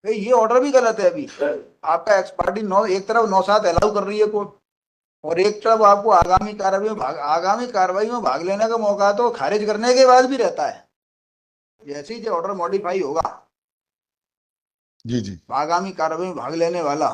भाई ये ऑर्डर भी गलत है। अभी आपका एक्सपार्टी नौ एक तरफ 9/7 अलाउ कर रही है कोर्ट, और एक तरफ आपको आगामी कार्रवाई में भाग लेने का मौका तो खारिज करने के बाद भी रहता है। जैसे ही जो ऑर्डर मॉडिफाई होगा, जी जी। आगामी कार्रवाई में भाग लेने वाला,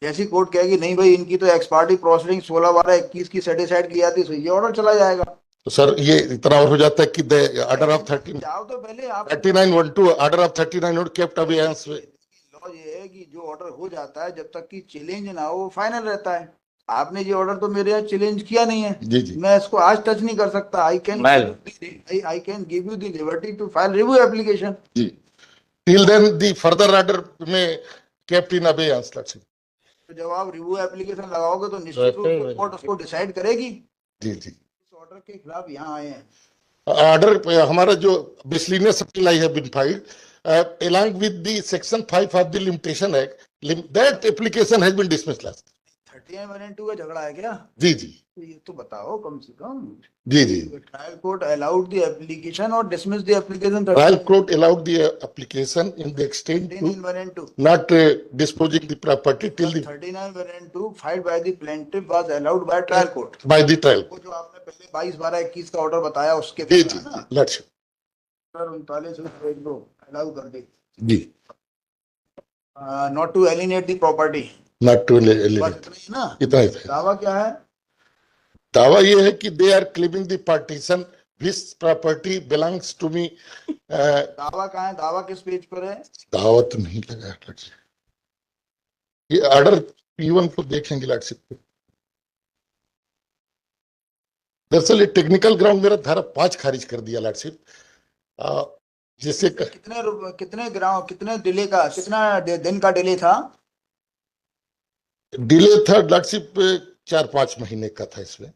जैसी कोर्ट कहेगी नहीं भाई इनकी तो एक्सपार्टी प्रोसीडिंग 16/12/21 की सेटिस्फाइड की जाती है, तो ये ऑर्डर चला जाएगा। तो सर ये इतना और हो जाता है कि द ऑर्डर ऑफ जाओ तो पहले आप 3912 order of 39 kept abeyance. Law ये है कि जो ऑर्डर हो जाता है जब तक कि चैलेंज ना हो वो फाइनल रहता है। आपने ये ऑर्डर तो मेरे यहाँ चैलेंज किया नहीं है, जी जी। मैं इसको आज टच नहीं कर सकता। I can give you the liberty to file review application. जी। Till then the further order में केप्ट इन अबेयंस। तो जब आप रिव्यू एप्लीकेशन लगाओगे तो निश्चित रूप से कोर्ट उसको डिसाइड करेगी। जी जी। इस ऑर्डर के खिलाफ यहाँ आए हैं। ऑर्डर हमारा जो मिसलिनियस अप्लाई है बिन filed along with the section 5 of the limitation act, that application has been dismissed last. 39(2) का झगड़ा है क्या? जी जी। तो ये तो बताओ कम से कम। जी जी। Trial court allowed the application or dismiss the application. Trial court allowed the application in the extent to 39(2). not disposing the property till the 39(2) filed by the plaintiff was allowed by trial court। by the trial वो court. जो आपने पहले 22/12/21 का order बताया उसके जी बाद जी है ना? जी। लक्ष्य 39(1) अलाउ कर दी। जी। Not to alienate the property. Not to बस eliminate. इतना ही ना? इतना ही था। दावा क्या है? दावा ये है कि they are claiming the partition which property belongs to me. दावा कहाँ है? दावा किस पेज पर है? दावा तो नहीं लगा लक्ष्य। ये ऑर्डर P1 को देखेंगे लक्ष्य। दरअसल ये टेक्निकल ग्राउंड मेरा धारा 5 खारिज कर दिया लॉर्डशिप, जिससे कितने डिले का, कितना दिन का डिले था? डिले था लॉर्डशिप 4-5 महीने का था इसमें।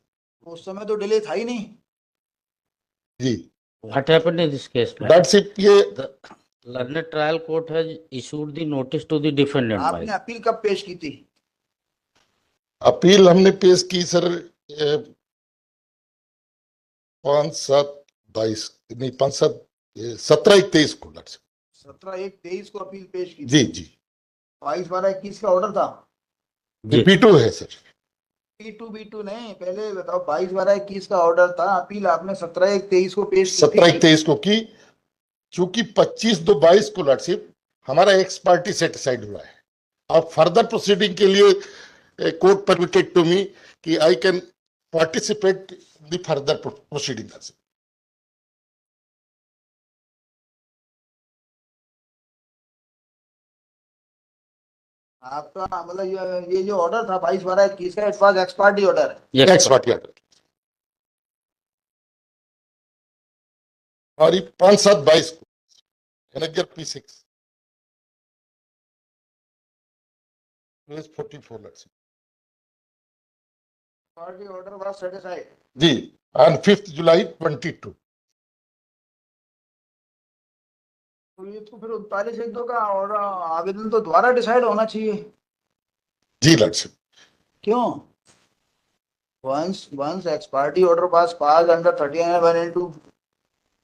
उस समय तो डिले था ही नहीं। जी। What happened in this case, man? Lordship ये The learned trial court has issued the notice to the defendant. आपने अपील कब पेश की थी? अपील हमने पेश की सर 5/7/22 नहीं 5/7/17/23 को लॉर्डशिप। 17/1/23 को अपील पेश की थी। जी जी। 22/12/21 का ऑर्डर था। P2 है सर। P2 नहीं, पहले बताओ। 22/12/21 का ऑर्डर था, अपील आपने 17/1/23 को पेश की थी। 17/23 को की, चूंकि 25/2/22 को लॉर्डशिप हमारा एक्स पार्टी सेटिस्फाइड हुआ है। अब फर्दर प्रोसीडिंग के लिए कोर्ट परमिटेड टू मी कि I can participate the further proceeding. आपका मतलब ये जो ऑर्डर था 22/12/21 का, it was ex parte order. Yes, ex parte order. और ये 5/7/22 को manager P6 44 lordship. Parte order was satisfied. जी। On 5 July 22। तो ये तो फिर 39(1) का ऑर्डर आवेदन तो दोबारा डिसाइड होना चाहिए। जी लॉर्डशिप। क्यों? once ex party order was passed under 39(2)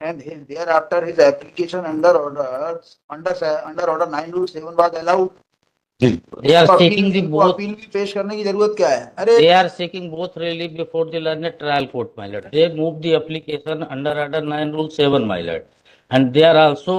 and thereafter his application under order 9 rule 7 was allowed। they are seeking the both. Appeal भी पेश करने की जरूरत क्या है? अरे They are seeking both relief before the learned trial court, my lord. They moved the application under order 9 rule 7, my lord, and they are also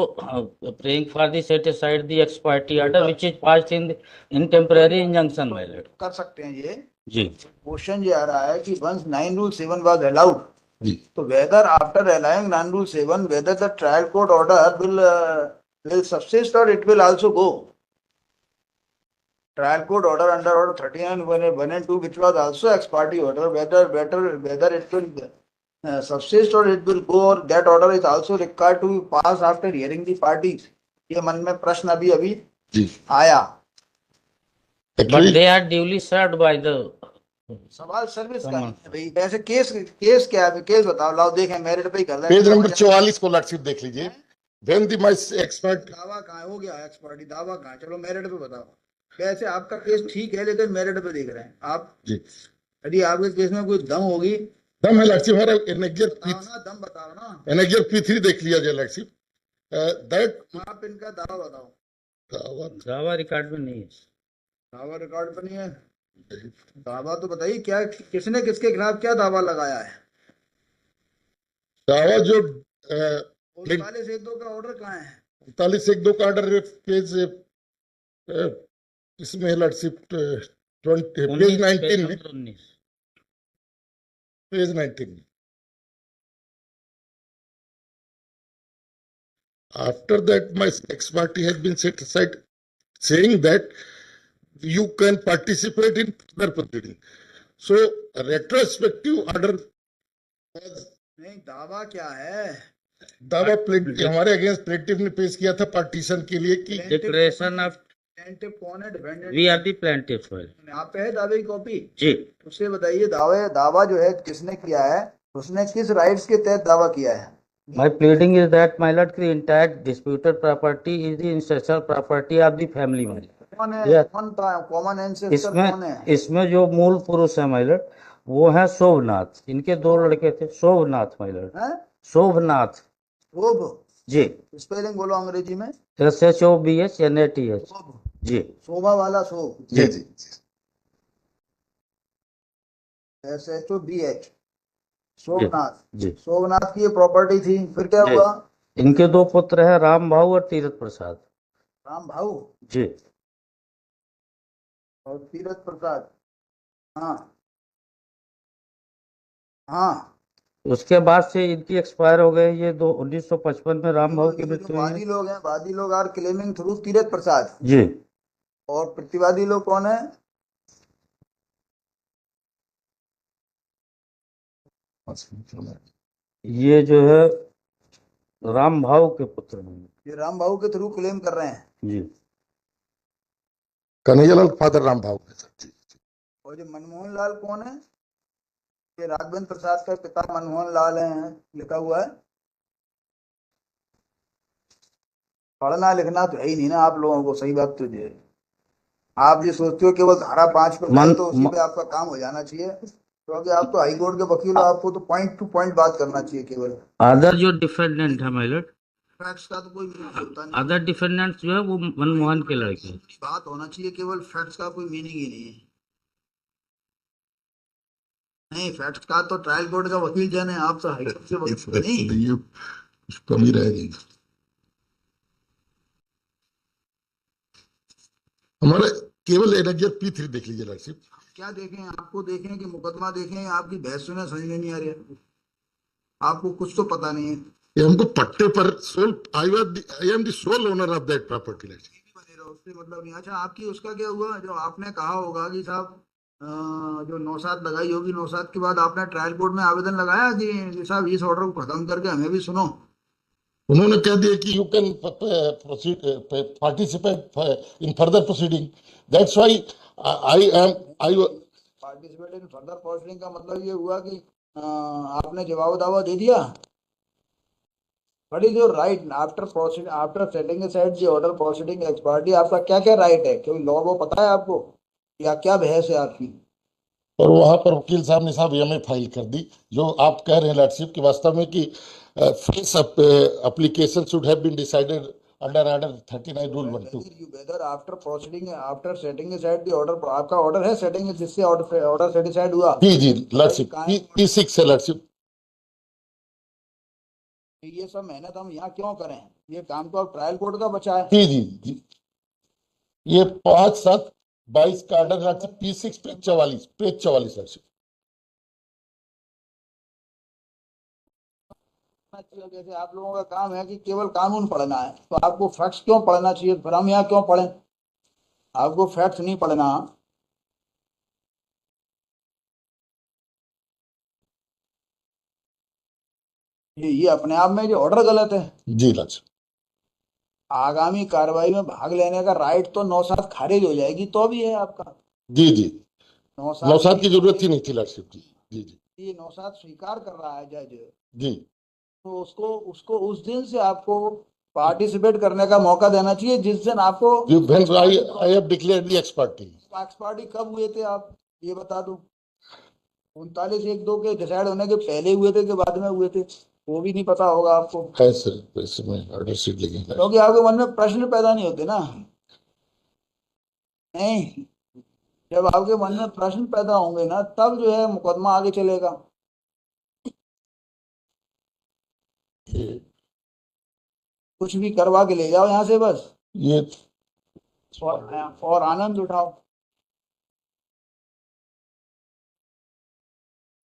praying for the set aside the ex parte order which is passed in temporary injunction, my lord. कर सकते हैं ये जी। Question ये आ रहा है कि once 9 rule 7 was allowed, जी। तो whether after allowing 9 rule 7 whether the trial court order will subsist or it will also go। trial court order under order 39(1) and 2 which was also ex parte order, whether it will subsist or it will go, or that order is also required to pass after hearing the parties। ये मन में प्रश्न अभी जी। आया। But they are duly served by the सवाल service का है भाई। वैसे केस क्या है? केस बताओ, लाओ देखें, मेरिट पे ही कर रहे हैं। पेज नंबर 44 को लॉर्डशिप देख लीजिए। When the my expert दावा कहाँ हो गया? एक्स पार्टी दावा कहाँ? चलो मेरिट पे बताओ। वैसे आपका केस ठीक है, लेकिन मेरिट पे देख रहे हैं आप जी। यदि आपके केस में कोई दम होगी, दम है लॉर्डशिप। हमारा दम बताओ ना। एनेक्जर P3 देख लिया जाए लॉर्डशिप। दैट आप इनका दावा बताओ। दावा दावा रिकॉर्ड में नहीं है। दावा रिकॉर्ड पर नहीं है। दावा तो बताइए, क्या किसने किसके खिलाफ क्या दावा लगाया है? दावा जो 39(1)(2 का ऑर्डर कहाँ है? 39(1)(2 का ऑर्डर पेज इसमें है लॉर्डशिप, पेज 19 में, 19। पेज 19 में। After that, my ex party has been set aside, saying that you can participate in further proceeding. So, retrospective order was नहीं, दावा क्या है? दावा हमारे अगेंस्ट प्लेंटिफ ने पेश किया था पार्टीशन के लिए कि डिक्लेरेशन ऑफ प्लेंटिफ कौन है? Defendant. We are the plaintiff. यहाँ पे है दावे की कॉपी जी। उससे बताइए, दावा जो है किसने किया है, उसने किस राइट्स के तहत दावा किया है? My pleading is that my lord, the entire disputed property is the ancestral property of the family. कौन है? Yes. कौन था? कॉमन एंसेस्टर कौन है? इसमें जो मूल पुरुष है माय लॉर्ड, वो है शोभनाथ। इनके 2 लड़के थे, शोभनाथ माय लॉर्ड। हैं? शोभनाथ शोभ। जी। स्पेलिंग बोलो अंग्रेजी में। SHOBHNATH। शोभ। जी। शोभा वाला शोभ। जी जी SHOBH। शोभनाथ। जी। शोभनाथ की ये प्रॉपर्टी थी, फिर क्या जी। हुआ? इनके 2 पुत्र हैं, राम भाऊ और तीरथ प्रसाद। राम भाऊ जी। और तीरथ प्रसाद। हाँ हाँ। उसके बाद से इनकी एक्सपायर हो गए। ये 1955 में राम भाऊ की जो मृत्यु हुई वादी है। लोग हैं, वादी लोग आर क्लेमिंग थ्रू तीरथ प्रसाद। जी। और प्रतिवादी लोग कौन है? ये जो है राम भाऊ के पुत्र हैं। ये राम भाऊ के थ्रू क्लेम कर रहे हैं। जी। कन्हैयालाल फादर राम भाव के साथ। और जो मनमोहन लाल कौन है? ये राघवेंद्र प्रसाद का पिता मनमोहन लाल है, लिखा हुआ है। पढ़ना लिखना तो है ही नहीं ना आप लोगों को, सही बात तो ये है। आप ये सोचते हो केवल धारा 5 पर जाए तो उसी पे आपका काम हो जाना चाहिए, क्योंकि आप तो हाई कोर्ट के वकील हो, आपको तो पॉइंट टू पॉइंट बात करना चाहिए केवल। अदर जो डिफेंडेंट है माय लॉर्ड, फैक्ट्स का तो कोई मीनिंग होता नहीं। अदर डिफेंडेंट्स जो है वो मनमोहन के लड़के हैं। बात होना चाहिए, केवल फैक्ट्स का कोई मीनिंग ही नहीं है। नहीं, फैक्ट्स का तो ट्रायल कोर्ट का वकील जाने, आप तो हाई कोर्ट से वकील नहीं। कमी रहेगी हमारे। केवल एनएचआर P3 देख लीजिए लॉर्डशिप। क्या देखें? आपको देखें कि मुकदमा देखें? आपकी बहस सुने समझ में नहीं आ रही है। आपको कुछ तो पता नहीं है। ये हमको पट्टे पर I am the sole owner of that property lordship. बने रहो, उससे मतलब नहीं। अच्छा, आपकी उसका क्या हुआ जो आपने कहा होगा कि साहब जो 9/7 लगाई होगी, 9/7 के बाद आपने ट्रायल कोर्ट में आवेदन लगाया कि साहब इस ऑर्डर को खत्म करके हमें भी सुनो? उन्होंने कह दिया कि you can proceed participate in further proceeding. That's why I participate in further proceeding का मतलब ये हुआ कि आपने जवाब दावा दे दिया। What is your right after setting aside the order proceeding x party? आपका क्या क्या राइट है? कोई लॉ वो पता है आपको, या क्या बहस है आपकी? और वहां पर वकील साहब ने साहब एमए फाइल कर दी, जो आप कह रहे हैं लॉर्डशिप की वास्तव में कि face application should have been decided under order 39 rule 12। Whether after proceeding after setting aside the order, आपका ऑर्डर है सेटिंग, जिससे ऑर्डर सेटिस्फाइड हुआ? जी जी लॉर्डशिप P6 है लॉर्डशिप। ये सब मेहनत हम यहाँ क्यों करें? ये काम तो अब ट्रायल कोर्ट का बचा है। जी जी जी। ये 5/7/22 का order lordship P6 page 44 lordship. जैसे आप लोगों का काम है कि केवल कानून पढ़ना है, तो आपको फैक्ट्स क्यों पढ़ना चाहिए? फिर हम यहाँ क्यों पढ़ें? आपको फैक्ट्स नहीं पढ़ना। ये अपने आप में जो ऑर्डर गलत है। जी लॉर्डशिप। आगामी कार्रवाई में भाग लेने का राइट तो 9/7 खारिज हो जाएगी तो भी है आपका। जी जी 9/7 की जरूरत ही नहीं थी लॉर्डशिप जी। जी जी ये 9/7 स्वीकार कर रहा है जज, जी। तो उसको उस दिन से आपको पार्टिसिपेट करने का मौका देना चाहिए जिस दिन आपको। I have declared the ex party. X party कब हुए थे आप ये बता दो? 39(1)(2 के डिसाइड होने के पहले हुए थे कि बाद में हुए थे? वो भी नहीं पता होगा आपको, है सर, वैसे में ऑर्डर शीट लगेगा। क्योंकि आपके मन में प्रश्न पैदा नहीं होते ना। नहीं, जब आपके मन में प्रश्न पैदा होंगे ना तब जो है मुकदमा आगे चलेगा। कुछ भी करवा के ले जाओ यहाँ से बस, ये और आनंद उठाओ।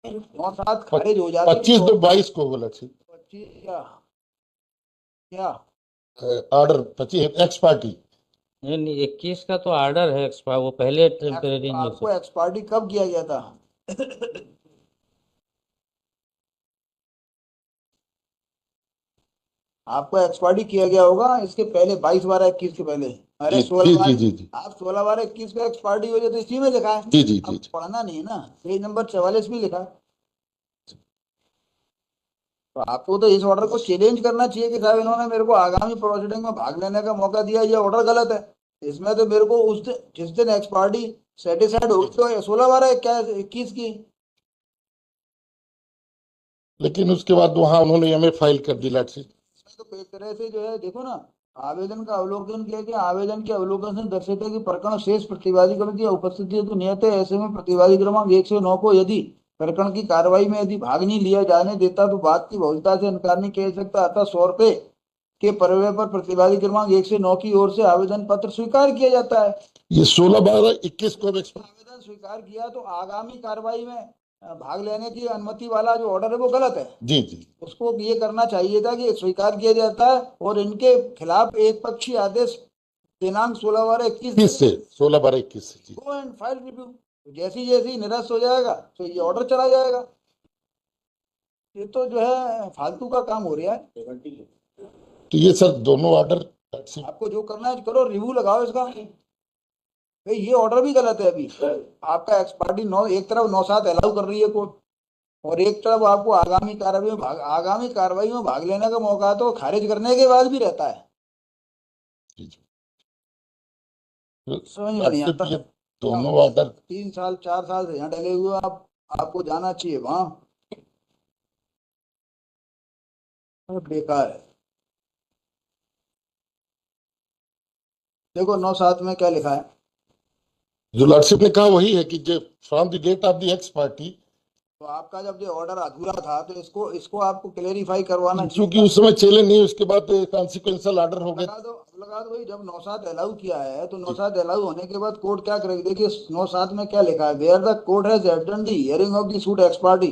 9/7 खारिज हो जाती 25/2/22 को बोला थी 25 क्या क्या ऑर्डर 25 एक्स पार्टी। नहीं, 21 का तो ऑर्डर है एक्सपायर, वो पहले टेम्परेरी नहीं हो आपको एक्सपार्टी कब किया गया था? आपको एक्सपार्टी किया गया होगा इसके पहले, 22/12/21 के पहले। अरे जी 16 जी जी जी आप 16/12/21 को एक्सपार्टी हो जाए तो इसी में लिखा है। जी जी अब जी। पढ़ना नहीं है ना, पेज नंबर 44 भी लिखा है। तो आपको तो इस ऑर्डर को चैलेंज करना चाहिए कि साहब इन्होंने मेरे को आगामी प्रोसीडिंग में भाग लेने का मौका दिया, ये ऑर्डर गलत है। इसमें तो मेरे को उस दिन जिस दिन एक्स पार्टी सेटिस्फाइड होगी तो 16/12 क्या 21 की। लेकिन उसके बाद वहां उन्होंने एमए फाइल कर दी लाट से। इसमें तो एक तरह से जो है देखो ना, आवेदन का अवलोकन किया कि आवेदन के अवलोकन से दर्शाता है कि प्रकरण शेष प्रतिवादी क्रम की उपस्थिति हेतु नियत है। ऐसे में प्रतिवादी क्रमांक 109 को यदि प्रकरण की कार्रवाई में यदि भाग नहीं लिया जाने देता तो बात की बहुलता से इनकार नहीं किया जा सकता। अतः 100 रुपये के परवे पर प्रतिवादी क्रमांक 109 की ओर से आवेदन पत्र स्वीकार किया जाता है। ये 16/12/21 को आवेदन स्वीकार किया तो आगामी कार्रवाई में भाग लेने की अनुमति वाला जो ऑर्डर है वो गलत है। जी जी उसको ये करना चाहिए था कि स्वीकार किया जाता है और इनके खिलाफ एक पक्षी आदेश दिनांक 16/12/21 21 से 16/12/21 से जी। Go and file review. जैसी जैसी निरस्त हो जाएगा तो ये ऑर्डर चला जाएगा। ये तो जो है फालतू का काम हो रहा है। तो ये सर दोनों ऑर्डर आपको जो करना है करो, रिव्यू लगाओ इसका। भाई ये ऑर्डर भी गलत है। अभी आपका एक्सपार्टी 9 एक तरफ 9/7 अलाउ कर रही है कोर्ट, और एक तरफ आपको आगामी कार्रवाई में भाग लेने का मौका तो खारिज करने के बाद भी रहता है। समझ में नहीं आता। ये दोनों ऑर्डर 3 साल 4 साल से यहाँ डले हुए आप, आपको जाना चाहिए वहां। बेकार है। देखो 9/7 में क्या लिखा है। जो लॉर्डशिप ने कहा वही है कि जो from the date of the ex parte, तो आपका जब ये ऑर्डर अधूरा था तो इसको इसको आपको क्लेरिफाई करवाना क्योंकि उस समय चले नहीं, उसके बाद कॉन्सिक्वेंशियल ऑर्डर हो गया। लगा दो भाई, जब 9/7 अलाउ किया है तो 9/7 अलाउ होने के बाद कोर्ट क्या करेगी। देखिए 9/7 में क्या लिखा है। वेयर द कोर्ट हैज एडन the hearing of the suit ex parte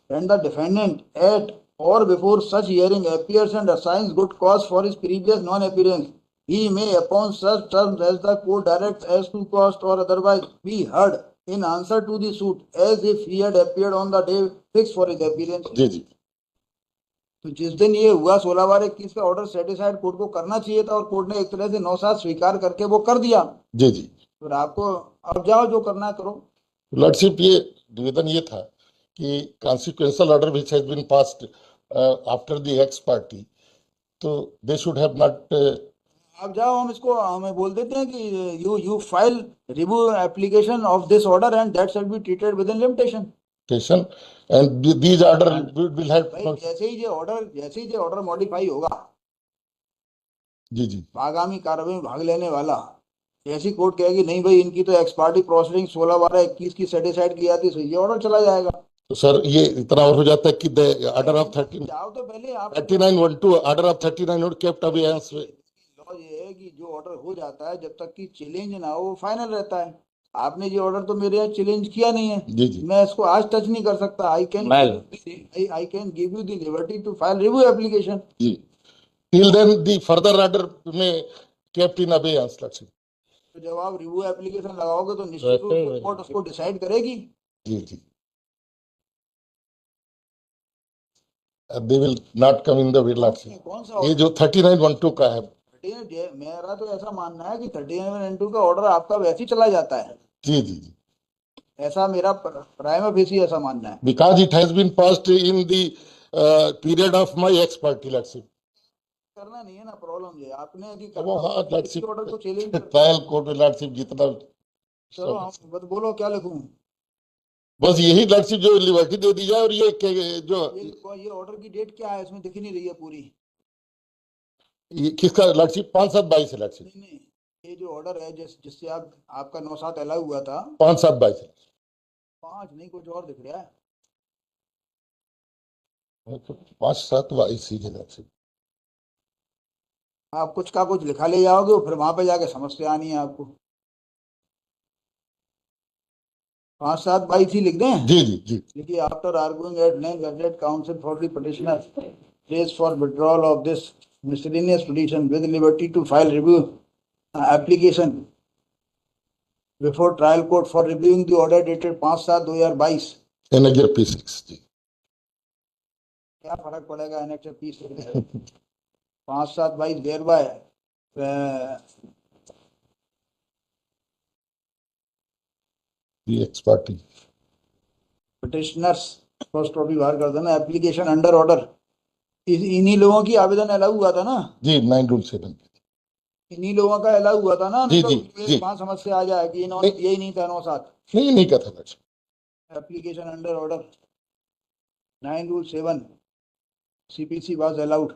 and the defendant at or before such hearing appears and assigns good cause for his previous non appearance, he may upon such terms as the court directs as to cost or otherwise be heard in answer to the suit as if he had appeared on the day fixed for his appearance। जी जी तो जिस दिन ये हुआ 16/12/21 का order satisfied court को करना चाहिए था और कोर्ट ने एक तरह से 9/7 स्वीकार करके वो कर दिया। जी जी। फिर आपको अब जाओ जो करना है करो। लॉर्डशिप ये निवेदन ये था कि consequential order which has been passed after the ex parte, तो दे शुड हैव नॉट। अब जाओ, हम इसको हमें बोल देते हैं कि you file review application of this order and that shall be treated with in limitation. and these order will have भाई जैसे ही ये ऑर्डर मॉडिफाई होगा जी जी आगामी कार्रवाई में भाग लेने वाला, ऐसी कोर्ट कहेगी नहीं भाई इनकी तो एक्सपार्टी प्रोसीडिंग 16/12/21 की सेटिस्फाइड की जाती है, ये ऑर्डर चला जाएगा। तो सर ये इतना और हो जाता है कि द ऑर्डर ऑफ 30 जाओ तो पहले आप 3912 ऑर्डर ऑफ 39 और केप्ट अबेयंस। लॉ ये है कि जो ऑर्डर हो जाता है जब तक कि चैलेंज ना हो वो फाइनल रहता है। आपने ये ऑर्डर तो मेरे यहाँ चैलेंज किया नहीं है, जी जी मैं इसको आज टच नहीं कर सकता। I can give you the liberty to file review application. जी। Till then the further order में केप्ट इन अबेयंस। तो जब आप रिव्यू एप्लीकेशन लगाओगे तो निश्चित रूप से कोर्ट उसको डिसाइड करेगी। जी जी। They will not come in the way lordship. कौन सा ये जो 3912 का है। मेरा तो ऐसा मानना है कि 3912 का ऑर्डर आपका वैसे ही चला जाता है। जी जी जी। ऐसा मेरा प्राइमा फेसी ऐसा मानना है। Because it has been passed in the period of my ex parte lordship. करना नहीं है ना प्रॉब्लम ये आपने यदि वो हाँ लॉर्डशिप ऑर्डर को चैलेंज ट्रायल कोर्ट में लॉर्डशिप जितना चलो हम बस बोलो क्या लिखूं। बस यही लॉर्डशिप जो लिबर्टी दे दी जाए। और ये जो ये ऑर्डर की डेट क्या है इसमें दिख नहीं रही है पूरी। किसका लॉर्डशिप 5/7/22 है लॉर्डशिप। नहीं ये जो ऑर्डर है जिससे आपका 9/7 अलाउ हुआ था, 5/7/22 5 नहीं कुछ और दिख रहा है। 5/7/22 ही जनाब से। आप कुछ का कुछ लिखा ले जाओगे फिर वहां पे जाके समस्या आनी है आपको। 5/7/22 ही लिख दें। जी जी जी। देखिए, after arguing at length gadget counsel for the petitioner raise for withdrawal of this miscellaneous petition with liberty to file review application before trial court for reviewing the order dated 5/7/2022। Annex P6 जी। क्या फर्क पड़ेगा annex P6 से? 5/7/22 there by ये x party petitioners first copy बाहर कर देना। Application under order इन्हीं लोगों की आवेदन अलाउ हुआ था ना, जी 9 Rule 7 इन्हीं लोगों का अलाउ हुआ था ना। जी, नहीं जी, तो जी। वहां समस्या आ जाएगी, इन्होंने यही नहीं था 9/7। नहीं का था लक्ष्य। Application under order 9 Rule 7 CPC was allowed।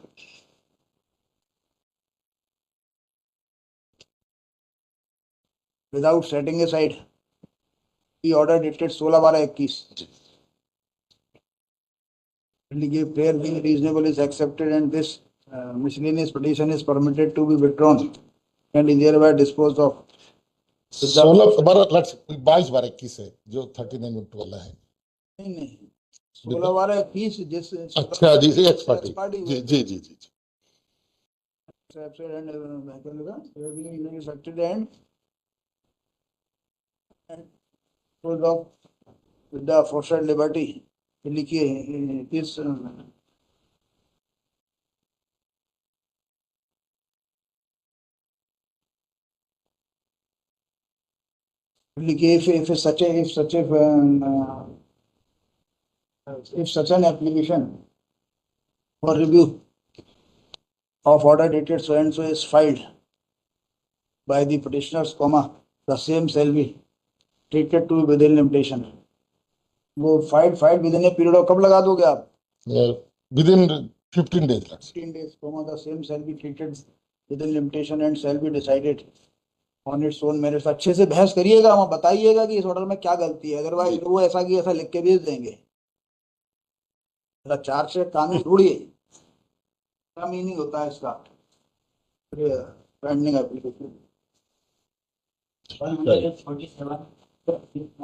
without setting aside the order dated 16/12/21। Prayer being reasonable is accepted and this miscellaneous petition is permitted to be withdrawn and is thereby disposed of। 16/12/21 है जो 39 वाला है। नहीं 16/12/21 जिस अच्छा जी से ex parte parte जी जी जी जी। accepted and prayer being accepted and disposed of with the aforesaid liberty। लिखिए इस लिखिए if such an application for review of order dated so and so is filed by the petitioners, the same shall be treated to be within limitation। वो file with in a period of कब लगा दोगे आप? Within 15 days लक्ष्य। 15 days, the same shall be treated within limitation and shall be decided on its own merits। अच्छे से बहस करिएगा, वहाँ बताइएगा कि इस ऑर्डर में क्या गलती है, अदरवाइज वो ऐसा की ऐसा लिख के भेज देंगे। चार से कानून ढूंढिए, क्या मीनिंग होता है इसका। पेंडिंग एप्लीकेशन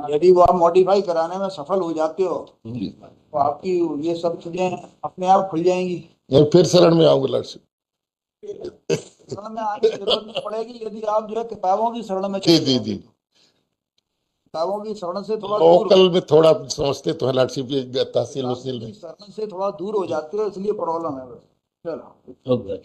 यदि वो आप मॉडिफाई कराने में सफल हो जाते हो तो आपकी ये सब चीजें अपने आप खुल जाएंगी। फिर शरण में आऊंगा लक्ष्य। शरण में आने की जरूरत नहीं पड़ेगी यदि आप जो है किताबों की शरण में जी चले जी जाओगे। जी। किताबों की शरण से थोड़ा दूर लोकल में थोड़ा समझते तो है लक्ष्य तहसील वसील में शरण से थोड़ा दूर हो जाते हो, इसलिए प्रॉब्लम है बस। चलो। Okay.